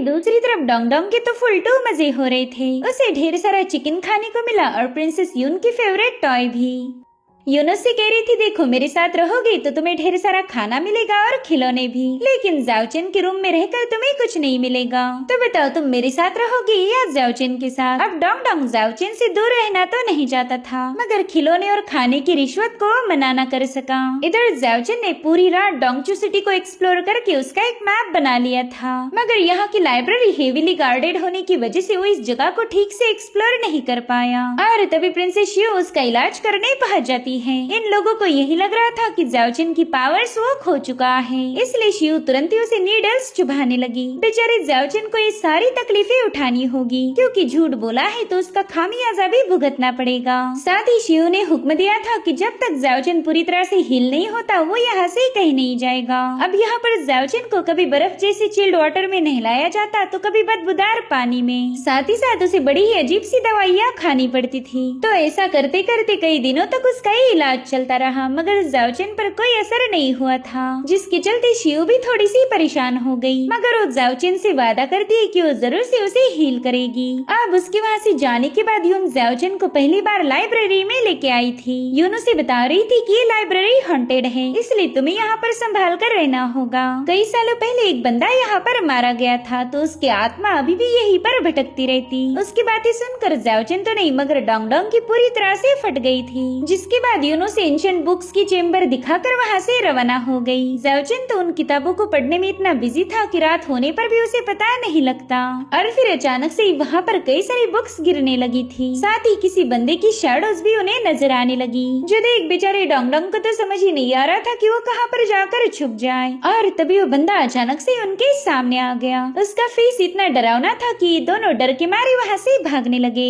दूसरी तरफ Dong Dong के तो फुल टू मजे हो रहे थे। उसे ढेर सारा चिकन खाने को मिला और प्रिंसेस यून की फेवरेट टॉय भी। यूनो से कह रही थी, देखो मेरे साथ रहोगी तो तुम्हें ढेर सारा खाना मिलेगा और खिलौने भी, लेकिन जाओचेन के रूम में रहकर तुम्हें कुछ नहीं मिलेगा। तो बताओ तुम मेरे साथ रहोगी या जाओचेन के साथ। अब डोंग डोंग जाओचेन से दूर रहना तो नहीं चाहता था, मगर खिलौने और खाने की रिश्वत को मना न कर सका। इधर जाओचेन ने पूरी रात डोंगचू सिटी को एक्सप्लोर करके उसका एक मैप बना लिया था, मगर यहाँ की लाइब्रेरी हेवीली गार्डेड होने की वजह से वो इस जगह को ठीक से एक्सप्लोर नहीं कर पाया। और तभी प्रिंसेस शियो उसका इलाज करने पहुंच जाती है। इन लोगों को यही लग रहा था कि जाओचेन की पावर्स वो खो चुका है, इसलिए शियो तुरंत ही उसे नीडल्स चुभाने लगी। बेचारे जाओचेन को ये सारी तकलीफें उठानी होगी, क्योंकि झूठ बोला है तो उसका खामियाजा भी भुगतना पड़ेगा। साथ ही शियो ने हुक्म दिया था कि जब तक जाओचेन पूरी तरह से हील नहीं होता वो यहाँ से कहीं नहीं जाएगा। अब यहाँ पर जाओचेन को कभी बर्फ जैसी चिल्ड वाटर में नहलाया जाता तो कभी बदबूदार पानी में, साथ ही साथ उसे बड़ी ही अजीब सी दवाइयाँ खानी पड़ती थी। तो ऐसा करते करते कई दिनों तक उसका इलाज चलता रहा, मगर जाओचेन पर कोई असर नहीं हुआ था, जिसके चलते शियो भी थोड़ी सी परेशान हो गई। मगर वो जाओचेन से वादा करती है कि वो जरूर से उसे हील करेगी। अब उसके वहाँ से जाने के बाद यून जाओचेन को पहली बार लाइब्रेरी में लेके आई थी। यून उसे बता रही थी कि ये लाइब्रेरी हॉन्टेड है, इसलिए तुम्हें यहाँ पर संभाल कर रहना होगा। कई सालों पहले एक बंदा यहाँ पर मारा गया था, तो उसकी आत्मा अभी भी यहीं पर भटकती रहती। उसकी बातें सुनकर जाओचेन तो नहीं मगर डोंग डोंग की पूरी तरह से फट गई थी, जिसके बाद यूनो से एंशिएंट बुक्स की चेम्बर दिखाकर वहाँ से रवाना हो गई। जाओचेन तो उन किताबों को पढ़ने में इतना बिजी था कि रात होने पर भी उसे पता नहीं लगता। और फिर अचानक से वहाँ पर कई सारी बुक्स गिरने लगी थी, साथ ही किसी बंदे की शैडोज भी उन्हें नजर आने लगी, जो देख बेचारे डोंग डोंग को तो समझ ही नहीं आ रहा था कि वो कहाँ पर जाकर छुप जाए। और तभी वो बंदा अचानक से उनके सामने आ गया। उसका फेस इतना डरावना था कि दोनों डर के मारे वहाँ से भागने लगे।